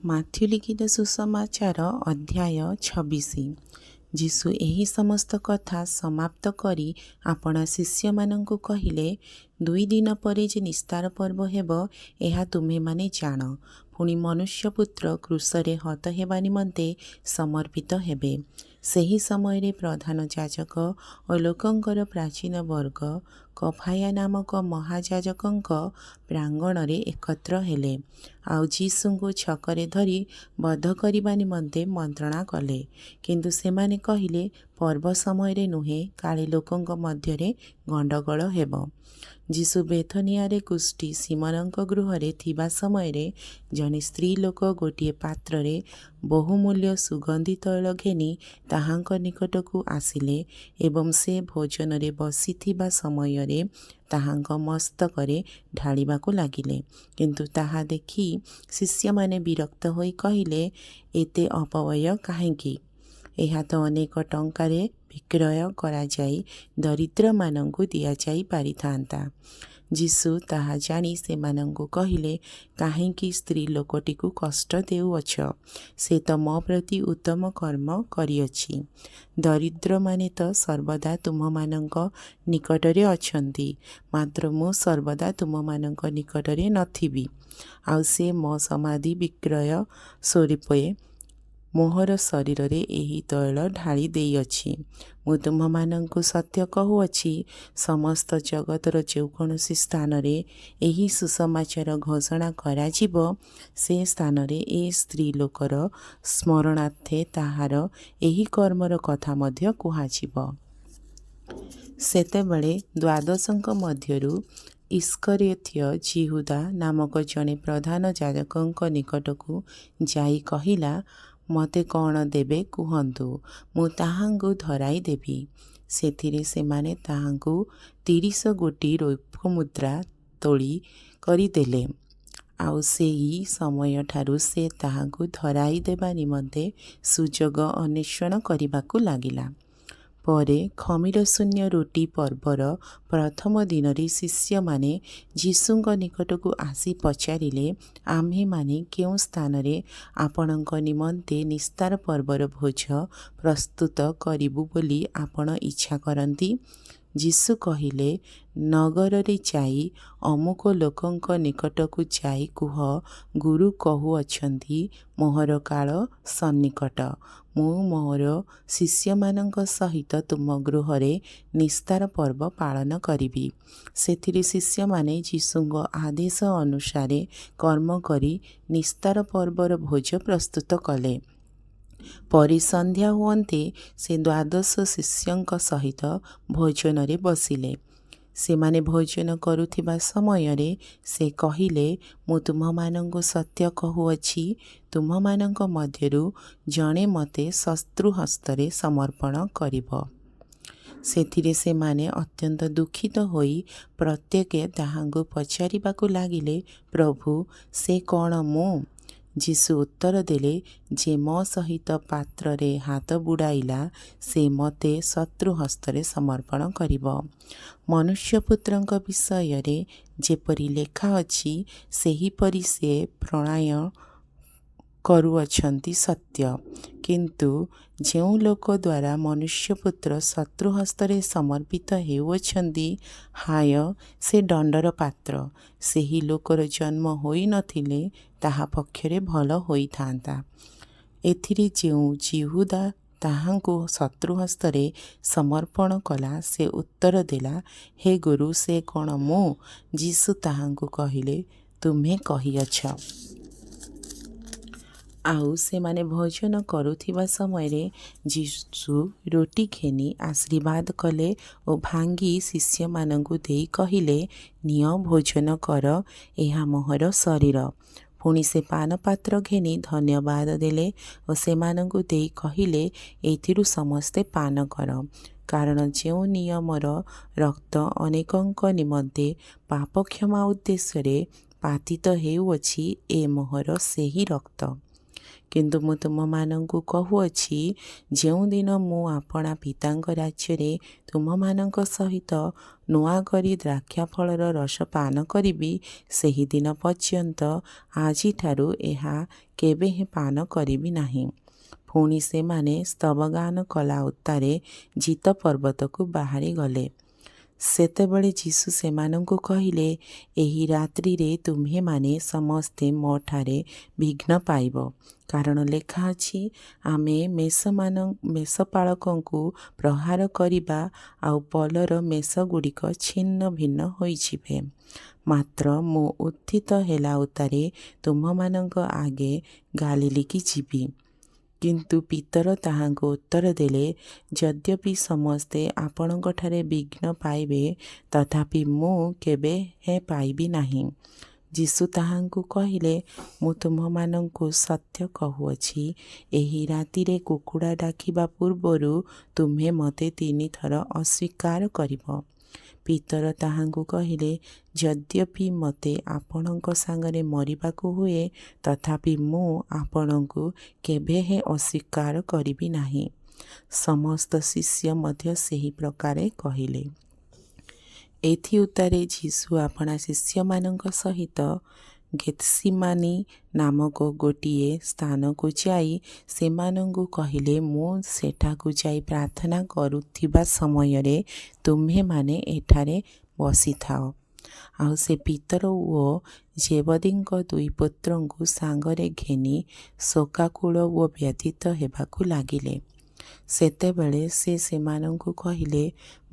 Matthew ଲିଖିତ ସୁସମାଚାର ଅଧ୍ୟାୟ 26। ଯୀଶୁ ଏହି ସମସ୍ତ କଥା ସମାପ୍ତ କରି ଆପଣା ଶିଷ୍ୟମାନଙ୍କୁ କହିଲେ, 2 ଦିନ ପରେ ଯେ ନିସ୍ତାର ପର୍ବ ହେବ, ଏହା ତୁମେମାନେ ଜାଣ। ପୁଣି ମନୁଷ୍ୟପୁତ୍ର କ୍ରୁଶରେ ହତ ହେବା ନିମନ୍ତେ ସମର୍ପିତ ହେବେ। ସେହି ସମୟରେ ପ୍ରଧାନ ଯାଜକ ଓ ଲୋକଙ୍କର ପ୍ରାଚୀନ ବର୍ଗ କଫାୟା ନାମକ ମହାଯାଜକଙ୍କ ପ୍ରାଙ୍ଗଣରେ ଏକତ୍ର ହେଲେ, ଆଉ ଯୀଶୁଙ୍କୁ ଛକରେ ଧରି ବଧ କରିବା ନିମନ୍ତେ ମନ୍ତ୍ରଣା କଲେ। କିନ୍ତୁ ସେମାନେ କହିଲେ, ପର୍ବ ସମୟରେ ନୁହେଁ, କାଳେ ଲୋକଙ୍କ ମଧ୍ୟରେ ଗଣ୍ଡଗୋଳ ହେବ। ଯୀଶୁ ବେଥନିଆରେ କୁଷ୍ଠୀ ସିମୋନଙ୍କ ଗୃହରେ ଥିବା ସମୟରେ ଜଣେ ସ୍ତ୍ରୀ ଲୋକ ଗୋଟିଏ ପାତ୍ରରେ ବହୁମୂଲ୍ୟ ସୁଗନ୍ଧି ତୈଳ ଘେନି ତାହାଙ୍କ ନିକଟକୁ ଆସିଲେ ଏବଂ ସେ ଭୋଜନରେ ବସିଥିବା ସମୟରେ ତାହାଙ୍କ ମସ୍ତକରେ ଢାଳିବାକୁ ଲାଗିଲେ। କିନ୍ତୁ ତାହା ଦେଖି ଶିଷ୍ୟମାନେ ବିରକ୍ତ ହୋଇ କହିଲେ, ଏତେ ଅପବ୍ୟୟ କାହିଁକି? ଏହା ତ ଅନେକ ଟଙ୍କାରେ ବିକ୍ରୟ କରାଯାଇ ଦରିଦ୍ରମାନଙ୍କୁ ଦିଆଯାଇ ପାରିଥାନ୍ତା। ଯୀଶୁ ତାହା ଜାଣି ସେମାନଙ୍କୁ କହିଲେ, କାହିଁକି ସ୍ତ୍ରୀ ଲୋକଟିକୁ କଷ୍ଟ ଦେଉଅଛ? ସେ ତ ମୋ ପ୍ରତି ଉତ୍ତମ କର୍ମ କରିଅଛି। ଦରିଦ୍ରମାନେ ତ ସର୍ବଦା ତୁମମାନଙ୍କ ନିକଟରେ ଅଛନ୍ତି, ମାତ୍ର ମୁଁ ସର୍ବଦା ତୁମମାନଙ୍କ ନିକଟରେ ନଥିବି। ଆଉ ସେ ମୋ ସମାଧି ବିକ୍ରୟ ସ୍ୱରୂପେ ମୋହର ଶରୀରରେ ଏହି ତୈଳ ଢାଳି ଦେଇଅଛି। ମୁଁ ତୁମମାନଙ୍କୁ ସତ୍ୟ କହୁଅଛି, ସମସ୍ତ ଜଗତର ଯେକୌଣସି ସ୍ଥାନରେ ଏହି ସୁସମାଚାର ଘୋଷଣା କରାଯିବ, ସେ ସ୍ଥାନରେ ଏ ସ୍ତ୍ରୀ ଲୋକର ସ୍ମରଣାର୍ଥେ ତାହାର ଏହି କର୍ମର କଥା ମଧ୍ୟ କୁହାଯିବ। ସେତେବେଳେ 12ଙ୍କ ମଧ୍ୟରୁ ଇସ୍କରିୟୋତ ଯିହୁଦା ନାମକ ଜଣେ ପ୍ରଧାନ ଯାଜକଙ୍କ ନିକଟକୁ ଯାଇ କହିଲା, ମୋତେ କ'ଣ ଦେବେ କୁହନ୍ତୁ, ମୁଁ ତାହାଙ୍କୁ ଧରାଇ ଦେବି। ସେଥିରେ ସେମାନେ ତାହାଙ୍କୁ 30 ଗୋଟି ରୌପ୍ୟମୁଦ୍ରା ତୋଳି କରି ଦେଲେ। ଆଉ ସେହି ସମୟଠାରୁ ସେ ତାହାଙ୍କୁ ଧରାଇ ଦେବା ନିମନ୍ତେ ସୁଯୋଗ ଅନ୍ୱେଷଣ କରିବାକୁ ଲାଗିଲା। ପରେ ଖମିରଶୂନ୍ୟ ରୋଟି ପର୍ବର ପ୍ରଥମ ଦିନରେ ଶିଷ୍ୟମାନେ ଯୀଶୁଙ୍କ ନିକଟକୁ ଆସି ପଚାରିଲେ, ଆମ୍ଭେମାନେ କେଉଁ ସ୍ଥାନରେ ଆପଣଙ୍କ ନିମନ୍ତେ ନିସ୍ତାର ପର୍ବର ଭୋଜ ପ୍ରସ୍ତୁତ କରିବୁ ବୋଲି ଆପଣ ଇଚ୍ଛା କରନ୍ତି? ଯୀଶୁ କହିଲେ, ନଗରରେ ଯାଇ ଅମୁକ ଲୋକଙ୍କ ନିକଟକୁ ଯାଇ କୁହ, ଗୁରୁ କହୁଅଛନ୍ତି, ମୋହର କାଳ ସନ୍ନିକଟ। ମୁଁ ମୋର ଶିଷ୍ୟମାନଙ୍କ ସହିତ ତୁମ ଗୃହରେ ନିସ୍ତାର ପର୍ବ ପାଳନ କରିବି। ସେଥିରେ ଶିଷ୍ୟମାନେ ଯୀଶୁଙ୍କ ଆଦେଶ ଅନୁସାରେ କର୍ମ କରି ନିସ୍ତାର ପର୍ବର ଭୋଜ ପ୍ରସ୍ତୁତ କଲେ। ପରେ ସନ୍ଧ୍ୟା ହୁଅନ୍ତେ ସେ 12 ଶିଷ୍ୟଙ୍କ ସହିତ ଭୋଜନରେ ବସିଲେ। ସେମାନେ ଭୋଜନ କରୁଥିବା ସମୟରେ ସେ କହିଲେ, ମୁଁ ତୁମମାନଙ୍କୁ ସତ୍ୟ କହୁଅଛି, ତୁମମାନଙ୍କ ମଧ୍ୟରୁ ଜଣେ ମୋତେ ଶତ୍ରୁ ହସ୍ତରେ ସମର୍ପଣ କରିବ। ସେଥିରେ ସେମାନେ ଅତ୍ୟନ୍ତ ଦୁଃଖିତ ହୋଇ ପ୍ରତ୍ୟେକେ ତାହାଙ୍କୁ ପଚାରିବାକୁ ଲାଗିଲେ, ପ୍ରଭୁ, ସେ କ'ଣ ମୁଁ? ଯୀଶୁ ଉତ୍ତର ଦେଲେ, ଯେ ମୋ ସହିତ ପାତ୍ରରେ ହାତ ବୁଡ଼ାଇଲା, ସେ ମୋତେ ଶତ୍ରୁ ହସ୍ତରେ ସମର୍ପଣ କରିବ। ମନୁଷ୍ୟପୁତ୍ରଙ୍କ ବିଷୟରେ ଯେପରି ଲେଖା ଅଛି, ସେହିପରି ସେ ପ୍ରଣୟ କରୁଅଛନ୍ତି ସତ୍ୟ। କିନ୍ତୁ ଯେଉଁ ଲୋକ ଦ୍ୱାରା ମନୁଷ୍ୟପୁତ୍ର ଶତ୍ରୁ ହସ୍ତରେ ସମର୍ପିତ ହେଉଅଛନ୍ତି, ହାୟ ସେ ଦଣ୍ଡର ପାତ୍ର। ସେହି ଲୋକର ଜନ୍ମ ହୋଇନଥିଲେ ତାହା ପକ୍ଷରେ ଭଲ ହୋଇଥାନ୍ତା। ଏଥିରେ ଯେଉଁ ଯିହୁଦା ତାହାଙ୍କୁ ଶତ୍ରୁ ହସ୍ତରେ ସମର୍ପଣ କଲା, ସେ ଉତ୍ତର ଦେଲା, ହେ ଗୁରୁ, ସେ କ'ଣ ମୁଁ? ଯୀଶୁ ତାହାଙ୍କୁ କହିଲେ, ତୁମେ କହିଅଛ। ଆଉ ସେମାନେ ଭୋଜନ କରୁଥିବା ସମୟରେ ଯୀଶୁ ରୋଟି ଘେନି ଆଶୀର୍ବାଦ କଲେ ଓ ଭାଙ୍ଗି ଶିଷ୍ୟମାନଙ୍କୁ ଦେଇ କହିଲେ, ନିଅ ଭୋଜନ କର, ଏହା ମୋହର ଶରୀର। ପୁଣି ସେ ପାନପାତ୍ର ଘେନି ଧନ୍ୟବାଦ ଦେଲେ ଓ ସେମାନଙ୍କୁ ଦେଇ କହିଲେ, ଏଥିରୁ ସମସ୍ତେ ପାନ କର, କାରଣ ଯେଉଁ ନିୟମର ରକ୍ତ ଅନେକଙ୍କ ନିମନ୍ତେ ପାପକ୍ଷମା ଉଦ୍ଦେଶ୍ୟରେ ପାତିତ ହେଉଅଛି, ଏ ମୋହର ସେହି ରକ୍ତ। କିନ୍ତୁ ମୁଁ ତୁମମାନଙ୍କୁ କହୁଅଛି, ଯେଉଁଦିନ ମୁଁ ଆପଣା ପିତାଙ୍କ ରାଜ୍ୟରେ ତୁମମାନଙ୍କ ସହିତ ନୂଆ କରି ଦ୍ରାକ୍ଷାଫଳର ରସ ପାନ କରିବି, ସେହିଦିନ ପର୍ଯ୍ୟନ୍ତ ଆଜିଠାରୁ ଏହା କେବେ ହିଁ ପାନ କରିବି ନାହିଁ। ପୁଣି ସେମାନେ ସ୍ତବଗାନ କଲା ଉତ୍ତାରେ ଜିତ ପର୍ବତକୁ ବାହାରିଗଲେ। ସେତେବେଳେ ଯୀଶୁ ସେମାନଙ୍କୁ କହିଲେ, ଏହି ରାତ୍ରିରେ ତୁମ୍ଭେମାନେ ସମସ୍ତେ ମୋ ଠାରେ ବିଘ୍ନ ପାଇବ। କାରଣ ଲେଖା ଅଛି, ଆମେ ମେଷପାଳକଙ୍କୁ ପ୍ରହାର କରିବା ଆଉ ପଲର ମେଷଗୁଡ଼ିକ ଛିନ୍ନ ଭିନ୍ନ ହୋଇଯିବେ। ମାତ୍ର ମୁଁ ଉତ୍ଥିତ ହେଲା ଉତ୍ତାରେ ତୁମମାନଙ୍କ ଆଗେ ଗାଲିଲିକି ଯିବି। କିନ୍ତୁ ପିତର ତାହାଙ୍କୁ ଉତ୍ତର ଦେଲେ, ଯଦ୍ୟପି ସମସ୍ତେ ଆପଣଙ୍କଠାରେ ବିଘ୍ନ ପାଇବେ, ତଥାପି ମୁଁ କେବେ ହେ ପାଇବି ନାହିଁ। ଯୀଶୁ ତାହାଙ୍କୁ କହିଲେ, ମୁଁ ତୁମମାନଙ୍କୁ ସତ୍ୟ କହୁଅଛି, ଏହି ରାତିରେ କୁକୁଡ଼ା ଡାକିବା ପୂର୍ବରୁ ତୁମ୍ଭେ ମୋତେ 3 ଥର ଅସ୍ୱୀକାର କରିବ। ପିତର ତାହାଙ୍କୁ କହିଲେ, ଯଦ୍ୟପି ମୋତେ ଆପଣଙ୍କ ସାଙ୍ଗରେ ମରିବାକୁ ହୁଏ, ତଥାପି ମୁଁ ଆପଣଙ୍କୁ କେବେ ହେ ଅସ୍ୱୀକାର କରିବି ନାହିଁ। ସମସ୍ତ ଶିଷ୍ୟ ମଧ୍ୟ ସେହି ପ୍ରକାରେ କହିଲେ। ଏଥି ଉତ୍ତାରେ ଯୀଶୁ ଆପଣା ଶିଷ୍ୟମାନଙ୍କ ସହିତ ଗେଥସିମାନି ନାମକ ଗୋଟିଏ ସ୍ଥାନକୁ ଯାଇ ସେମାନଙ୍କୁ କହିଲେ, ମୁଁ ସେଠାକୁ ଯାଇ ପ୍ରାର୍ଥନା କରୁଥିବା ସମୟରେ ତୁମ୍ଭେମାନେ ଏଠାରେ ବସିଥାଅ। ଆଉ ସେ ପିତର ଓ ଜେବଦୀଙ୍କ 2 ପୁତ୍ରଙ୍କୁ ସାଙ୍ଗରେ ଘେନି ଶୋକାକୁଳ ଓ ବ୍ୟଥିତ ହେବାକୁ ଲାଗିଲେ। ସେତେବେଳେ ସେ ସେମାନଙ୍କୁ କହିଲେ,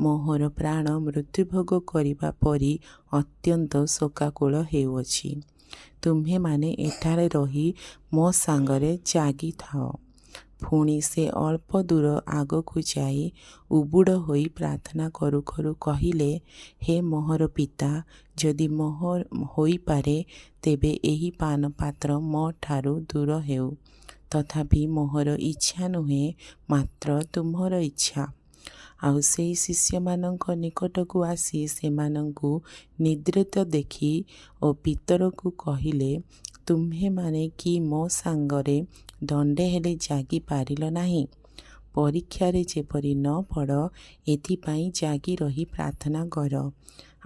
ମୋହର ପ୍ରାଣ ମୃତ୍ୟୁଭୋଗ କରିବା ପରି ଅତ୍ୟନ୍ତ ଶୋକାକୁଳ ହେଉଅଛି। ତୁମ୍ଭେମାନେ ଏଠାରେ ରହି ମୋ ସାଙ୍ଗରେ ଜାଗିଥାଅ। ପୁଣି ସେ ଅଳ୍ପ ଦୂର ଆଗକୁ ଯାଇ ଉବୁଡ଼ ହୋଇ ପ୍ରାର୍ଥନା କରୁ କରୁ କହିଲେ, ହେ ମୋହର ପିତା, ଯଦି ହୋଇପାରେ, ତେବେ ଏହି ପାନ ପାତ୍ର ମୋ ଠାରୁ ଦୂର ହେଉ। ତଥାପି ମୋହର ଇଚ୍ଛା ନୁହେଁ, ମାତ୍ର ତୁମ୍ଭର ଇଚ୍ଛା। ଆଉ ସେହି ଶିଷ୍ୟମାନଙ୍କ ନିକଟକୁ ଆସି ସେମାନଙ୍କୁ ନିଦ୍ରିତ ଦେଖି ଓ ପିତରକୁ କହିଲେ, ତୁମ୍ଭେମାନେ କି ମୋ ସାଙ୍ଗରେ ଦଣ୍ଡେ ହେଲେ ଜାଗି ପାରିଲ ନାହିଁ? ପରୀକ୍ଷାରେ ଯେପରି ନ ପଡ଼, ଏଥିପାଇଁ ଜାଗି ରହି ପ୍ରାର୍ଥନା କର।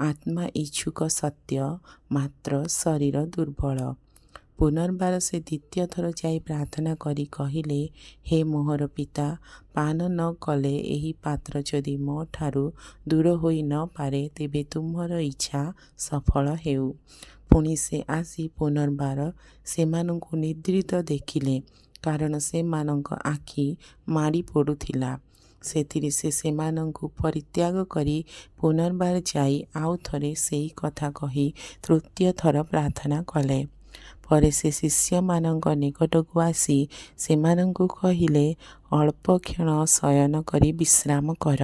ଆତ୍ମା ଇଚ୍ଛୁକ ସତ୍ୟ, ମାତ୍ର ଶରୀର ଦୁର୍ବଳ। ପୁନର୍ବାର ସେ 2ୟ ଥର ଯାଇ ପ୍ରାର୍ଥନା କରି କହିଲେ, ହେ ମୋହର ପିତା, ପାନ ନ କଲେ ଏହି ପାତ୍ର ଯଦି ମୋ ଠାରୁ ଦୂର ହୋଇ ନ ପାରେ, ତେବେ ତୁମ୍ଭର ଇଚ୍ଛା ସଫଳ ହେଉ। ପୁଣି ସେ ଆସି ପୁନର୍ବାର ସେମାନଙ୍କୁ ନିଦ୍ରିତ ଦେଖିଲେ, କାରଣ ସେମାନଙ୍କ ଆଖି ମାଡ଼ି ପଡ଼ୁଥିଲା। ସେଥିରେ ସେ ସେମାନଙ୍କୁ ପରିତ୍ୟାଗ କରି ପୁନର୍ବାର ଯାଇ ଆଉ ଥରେ ସେହି କଥା କହି 3ୟ ଥର ପ୍ରାର୍ଥନା କଲେ। ପରେ ସେ ଶିଷ୍ୟମାନଙ୍କ ନିକଟକୁ ଆସି ସେମାନଙ୍କୁ କହିଲେ, ଅଳ୍ପ କ୍ଷଣ ଶୟନ କରି ବିଶ୍ରାମ କର।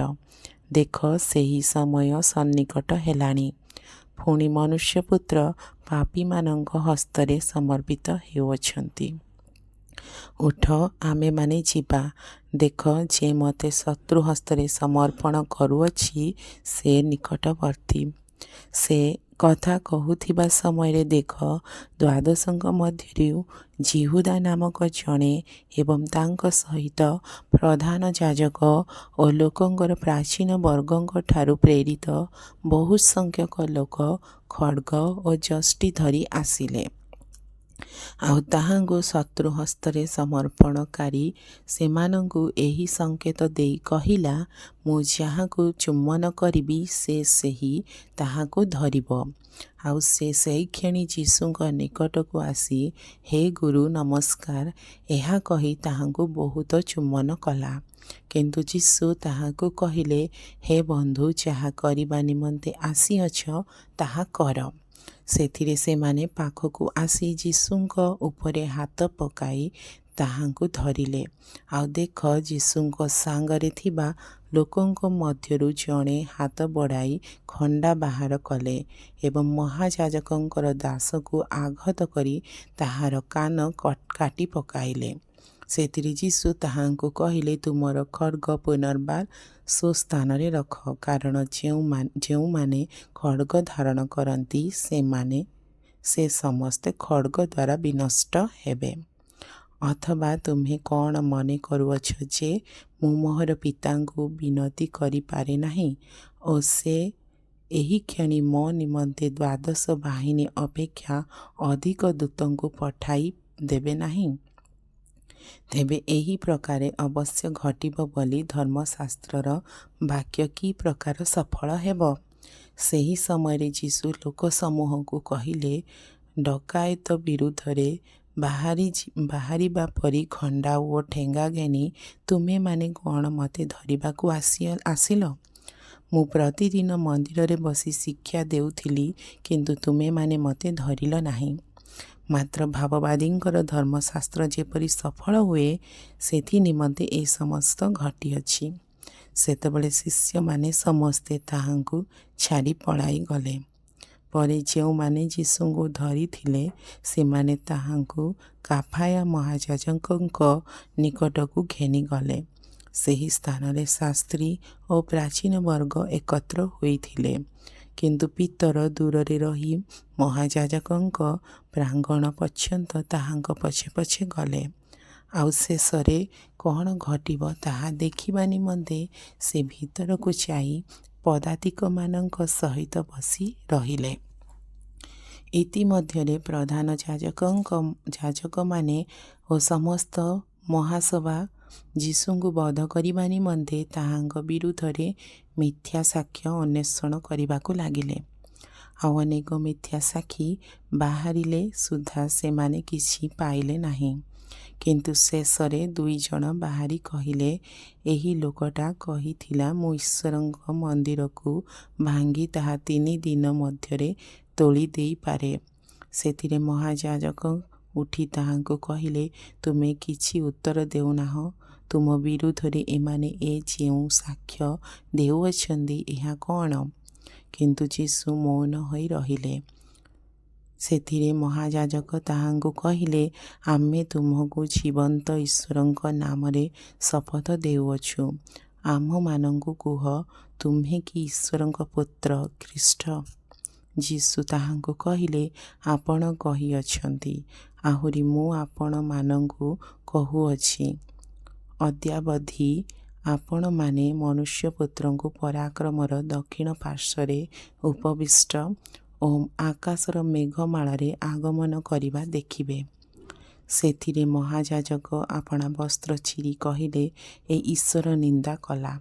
ଦେଖ, ସେହି ସମୟ ସନ୍ନିକଟ ହେଲାଣି। ପୁଣି ମନୁଷ୍ୟପୁତ୍ର ପାପୀମାନଙ୍କ ହସ୍ତରେ ସମର୍ପିତ ହେଉଅଛନ୍ତି। ଉଠ, ଆମେମାନେ ଯିବା। ଦେଖ, ଯେ ମୋତେ ଶତ୍ରୁ ହସ୍ତରେ ସମର୍ପଣ କରୁଅଛି, ସେ ନିକଟବର୍ତ୍ତୀ। ସେ କଥା କହୁଥିବା ସମୟରେ ଦେଖ, 12ଙ୍କ ମଧ୍ୟରୁ ଯିହୁଦା ନାମକ ଜଣେ ଏବଂ ତାଙ୍କ ସହିତ ପ୍ରଧାନ ଯାଜକ ଓ ଲୋକଙ୍କର ପ୍ରାଚୀନ ବର୍ଗଙ୍କ ଠାରୁ ପ୍ରେରିତ ବହୁ ସଂଖ୍ୟକ ଲୋକ ଖଡ୍ଗ ଓ ଯଷ୍ଟି ଧରି ଆସିଲେ। ଆଉ ତାହାଙ୍କୁ ଶତ୍ରୁ ହସ୍ତରେ ସମର୍ପଣକାରୀ ସେମାନଙ୍କୁ ଏହି ସଂକେତ ଦେଇ କହିଲା, ମୁଁ ଯାହାକୁ ଚୁମ୍ବନ କରିବି, ସେ ସେହି ତାହାକୁ ଧରିବ। ଆଉ ସେ ସେହିକ୍ଷଣି ଯୀଶୁଙ୍କ ନିକଟକୁ ଆସି, ହେ ଗୁରୁ, ନମସ୍କାର, ଏହା କହି ତାହାଙ୍କୁ ବହୁତ ଚୁମ୍ବନ କଲା। କିନ୍ତୁ ଯୀଶୁ ତାହାକୁ କହିଲେ, ହେ ବନ୍ଧୁ, ଯାହା କରିବା ନିମନ୍ତେ ଆସିଅଛ, ତାହା କର। ସେଥିରେ ସେମାନେ ପାଖକୁ ଆସି ଯୀଶୁଙ୍କ ଉପରେ ହାତ ପକାଇ ତାହାଙ୍କୁ ଧରିଲେ। ଆଉ ଦେଖ, ଯୀଶୁଙ୍କ ସାଙ୍ଗରେ ଥିବା ଲୋକଙ୍କ ମଧ୍ୟରୁ ଜଣେ ହାତ ବଢ଼ାଇ ଖଣ୍ଡା ବାହାର କଲେ ଏବଂ ମହାଯାଜକଙ୍କର ଦାସକୁ ଆଘାତ କରି ତାହାର କାନ କାଟି ପକାଇଲେ। ସେଥିରେ ଯୀଶୁ ତାହାଙ୍କୁ କହିଲେ, ତୁମର ଖଡ୍ଗ ପୁନର୍ବାର ସ୍ୱସ୍ଥାନରେ ରଖ, କାରଣ ଯେଉଁମାନେ ଖଡ୍ଗ ଧାରଣ କରନ୍ତି, ସେ ସମସ୍ତେ ଖଡ୍ଗ ଦ୍ୱାରା ବିନଷ୍ଟ ହେବେ। ଅଥବା ତୁମ୍ଭେ କ'ଣ ମନେ କରୁଅଛ ଯେ ମୁଁ ମୋହର ପିତାଙ୍କୁ ବିନତି କରିପାରେ ନାହିଁ ଓ ସେ ଏହି କ୍ଷଣି ମୋ ନିମନ୍ତେ 12 ବାହିନୀ ଅପେକ୍ଷା ଅଧିକ ଦୂତଙ୍କୁ ପଠାଇ ଦେବେ ନାହିଁ? ତେବେ ଏହି ପ୍ରକାରେ ଅବଶ୍ୟ ଘଟିବ ବୋଲି ଧର୍ମଶାସ୍ତ୍ରର ବାକ୍ୟ କି ପ୍ରକାର ସଫଳ ହେବ? ସେହି ସମୟରେ ଯୀଶୁ ଲୋକସମୂହଙ୍କୁ କହିଲେ, ଡକାୟତ ବିରୁଦ୍ଧରେ ବାହାରିବା ପରି ଖଣ୍ଡା ଓ ଠେଙ୍ଗା ଘେନି ତୁମେମାନେ କ'ଣ ମୋତେ ଧରିବାକୁ ଆସିଲ? ମୁଁ ପ୍ରତିଦିନ ମନ୍ଦିରରେ ବସି ଶିକ୍ଷା ଦେଉଥିଲି, କିନ୍ତୁ ତୁମେମାନେ ମୋତେ ଧରିଲ ନାହିଁ। ମାତ୍ର ଭାବବାଦୀଙ୍କର ଧର୍ମଶାସ୍ତ୍ର ଯେପରି ସଫଳ ହୁଏ, ସେଥି ନିମନ୍ତେ ଏ ସମସ୍ତ ଘଟିଅଛି। ସେତେବେଳେ ଶିଷ୍ୟମାନେ ସମସ୍ତେ ତାହାଙ୍କୁ ଛାଡ଼ି ପଳାଇ ଗଲେ। ପରେ ଯେଉଁମାନେ ଯୀଶୁଙ୍କୁ ଧରିଥିଲେ ସେମାନେ ତାହାଙ୍କୁ କାଫାୟା ମହାଯାଜକଙ୍କ ନିକଟକୁ ଘେନିଗଲେ। ସେହି ସ୍ଥାନରେ ଶାସ୍ତ୍ରୀ ଓ ପ୍ରାଚୀନ ବର୍ଗ ଏକତ୍ର ହୋଇଥିଲେ, କିନ୍ତୁ ପିତର ଦୂରରେ ରହି ମହାଯାଜକଙ୍କ ପ୍ରାଙ୍ଗଣ ପର୍ଯ୍ୟନ୍ତ ତାହାଙ୍କ ପଛେ ପଛେ ଗଲେ। ଆଉ ଶେଷରେ କ'ଣ ଘଟିବ ତାହା ଦେଖିବା ନିମନ୍ତେ ସେ ଭିତରକୁ ଯାଇ ପଦାତିକମାନଙ୍କ ସହିତ ବସି ରହିଲେ। ଇତିମଧ୍ୟରେ ପ୍ରଧାନ ଯାଜକମାନେ ଓ ସମସ୍ତ ମହାସଭା ଯୀଶୁଙ୍କୁ ବଧ କରିବା ନିମନ୍ତେ ତାହାଙ୍କ ବିରୁଦ୍ଧରେ ମିଥ୍ୟା ସାକ୍ଷ୍ୟ ଅନ୍ୱେଷଣ କରିବାକୁ ଲାଗିଲେ। ଆଉ ଅନେକ ମିଥ୍ୟା ସାକ୍ଷୀ ବାହାରିଲେ ସୁଦ୍ଧା ସେମାନେ କିଛି ପାଇଲେ ନାହିଁ। କିନ୍ତୁ ଶେଷରେ 2 ଜଣ ବାହାରି କହିଲେ, ଏହି ଲୋକଟା କହିଥିଲା, ମୁଁ ଈଶ୍ୱରଙ୍କ ମନ୍ଦିରକୁ ଭାଙ୍ଗି ତାହା 3 ଦିନ ମଧ୍ୟରେ ତୋଳି ଦେଇପାରେ। ସେଥିରେ ମହାଯାଜକ ଉଠି ତାହାଙ୍କୁ କହିଲେ, ତୁମେ କିଛି ଉତ୍ତର ଦେଉନାହଁ? ତୁମ ବିରୁଦ୍ଧରେ ଏମାନେ ଯେଉଁ ସାକ୍ଷ୍ୟ ଦେଉଅଛନ୍ତି ଏହା କ'ଣ? କିନ୍ତୁ ଯୀଶୁ ମୌନ ହୋଇ ରହିଲେ। ସେଥିରେ ମହାଯାଜକ ତାହାଙ୍କୁ କହିଲେ, ଆମେ ତୁମକୁ ଜୀବନ୍ତ ଈଶ୍ୱରଙ୍କ ନାମରେ ଶପଥ ଦେଉଅଛୁ, ଆମ୍ଭମାନଙ୍କୁ କୁହ, ତୁମ୍ଭେ କି ଈଶ୍ୱରଙ୍କ ପୁତ୍ର ଖ୍ରୀଷ୍ଟ? ଯୀଶୁ ତାହାଙ୍କୁ କହିଲେ, ଆପଣ କହିଅଛନ୍ତି। ଆହୁରି ମୁଁ ଆପଣମାନଙ୍କୁ କହୁଅଛି, ଅଦ୍ୟାବଧି ଆପଣମାନେ ମନୁଷ୍ୟପୁତ୍ରଙ୍କୁ ପରାକ୍ରମର ଦକ୍ଷିଣ ପାର୍ଶ୍ୱରେ ଉପବିଷ୍ଟ ଓ ଆକାଶର ମେଘମାଳାରେ ଆଗମନ କରିବା ଦେଖିବେ। ସେଥିରେ ମହାଯାଜକ ଆପଣା ବସ୍ତ୍ର ଚିରି କହିଲେ, ଏ ଈଶ୍ୱର ନିନ୍ଦା କଲା।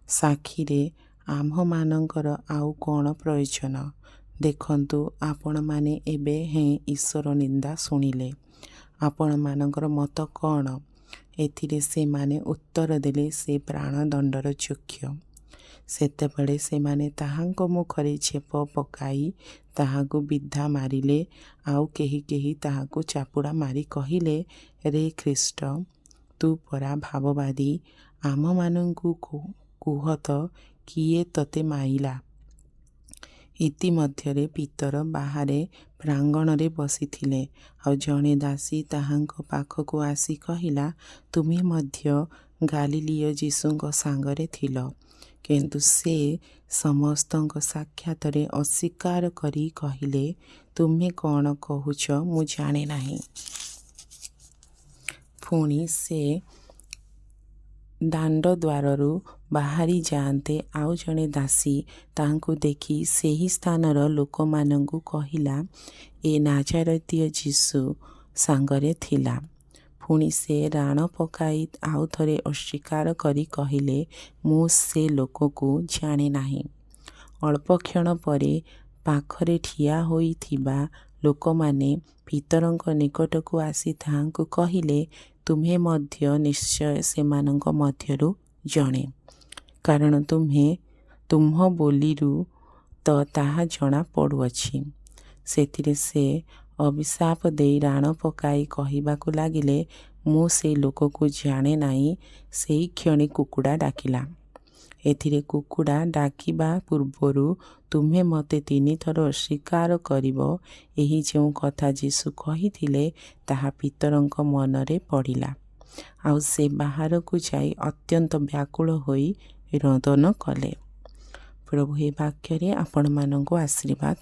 ସାକ୍ଷୀରେ ଆମ୍ଭମାନଙ୍କର ଆଉ କ'ଣ ପ୍ରୟୋଜନ? ଦେଖନ୍ତୁ, ଆପଣମାନେ ଏବେ ଈଶ୍ୱର ନିନ୍ଦା ଶୁଣିଲେ। ଆପଣମାନଙ୍କର ମତ କ'ଣ? ଏଥିରେ ସେମାନେ ଉତ୍ତର ଦେଲେ, ସେ ପ୍ରାଣଦଣ୍ଡର ଯୋଗ୍ୟ। ସେତେବେଳେ ସେମାନେ ତାହାଙ୍କ ମୁଖରେ ଛେପ ପକାଇ ତାହାକୁ ବିଧା ମାରିଲେ। ଆଉ କେହି କେହି ତାହାକୁ ଚାପୁଡ଼ା ମାରି କହିଲେ, ରେ ଖ୍ରୀଷ୍ଟ, ତୁ ପରା ଭାବବାଦୀ, ଆମମାନଙ୍କୁ କୁହ ତ, କିଏ ତୋତେ ମାଇଲା? ଇତିମଧ୍ୟରେ ପିତର ବାହାରେ ପ୍ରାଙ୍ଗଣରେ ବସିଥିଲେ। ଆଉ ଜଣେ ଦାସୀ ତାହାଙ୍କ ପାଖକୁ ଆସି କହିଲା, ତୁମେ ମଧ୍ୟ ଗାଲିଲୀୟ ଯୀଶୁଙ୍କ ସାଙ୍ଗରେ ଥିଲ। କିନ୍ତୁ ସେ ସମସ୍ତଙ୍କ ସାକ୍ଷାତରେ ଅସ୍ୱୀକାର କରି କହିଲେ, ତୁମେ କ'ଣ କହୁଛ ମୁଁ ଜାଣେ ନାହିଁ। ପୁଣି ସେ ଦାଣ୍ଡଦ୍ୱାରରୁ ବାହାରି ଯାଆନ୍ତେ ଆଉ ଜଣେ ଦାସୀ ତାହାଙ୍କୁ ଦେଖି ସେହି ସ୍ଥାନର ଲୋକମାନଙ୍କୁ କହିଲା, ଏ ନାଜାରେତୀୟ ଯୀଶୁ ସାଙ୍ଗରେ ଥିଲା। ପୁଣି ସେ ରାଣ ପକାଇ ଆଉ ଥରେ ଅସ୍ୱୀକାର କରି କହିଲେ, ମୁଁ ସେ ଲୋକକୁ ଜାଣେ ନାହିଁ। ଅଳ୍ପକ୍ଷଣ ପରେ ପାଖରେ ଠିଆ ହୋଇଥିବା ଲୋକମାନେ ପିତରଙ୍କ ନିକଟକୁ ଆସି ତାହାଙ୍କୁ କହିଲେ, ତୁମ୍ଭେ ମଧ୍ୟ ନିଶ୍ଚୟ ସେମାନଙ୍କ ମଧ୍ୟରୁ ଜଣେ, କାରଣ ତୁମ୍ଭ ବୋଲିରୁ ତ ତାହା ଜଣା ପଡ଼ୁଅଛି। ସେଥିରେ ସେ ଅଭିଶାପ ଦେଇ ରାଣ ପକାଇ କହିବାକୁ ଲାଗିଲେ, ମୁଁ ସେ ଲୋକକୁ ଜାଣେ ନାହିଁ। ସେହି କ୍ଷଣି କୁକୁଡ଼ା ଡାକିଲା। ଏଥିରେ କୁକୁଡ଼ା ଡାକିବା ପୂର୍ବରୁ ତୁମ୍ଭେ ମୋତେ 3 ଥର ଅସ୍ୱୀକାର କରିବ, ଏହି ଯେଉଁ କଥା ଯୀଶୁ କହିଥିଲେ ତାହା ପିତରଙ୍କ ମନରେ ପଡ଼ିଲା। ଆଉ ସେ ବାହାରକୁ ଯାଇ ଅତ୍ୟନ୍ତ ବ୍ୟାକୁଳ ହୋଇ ରୋଦନ କଲେ। ପ୍ରଭୁ ଏ ବାକ୍ୟରେ ଆପଣମାନଙ୍କୁ ଆଶୀର୍ବାଦ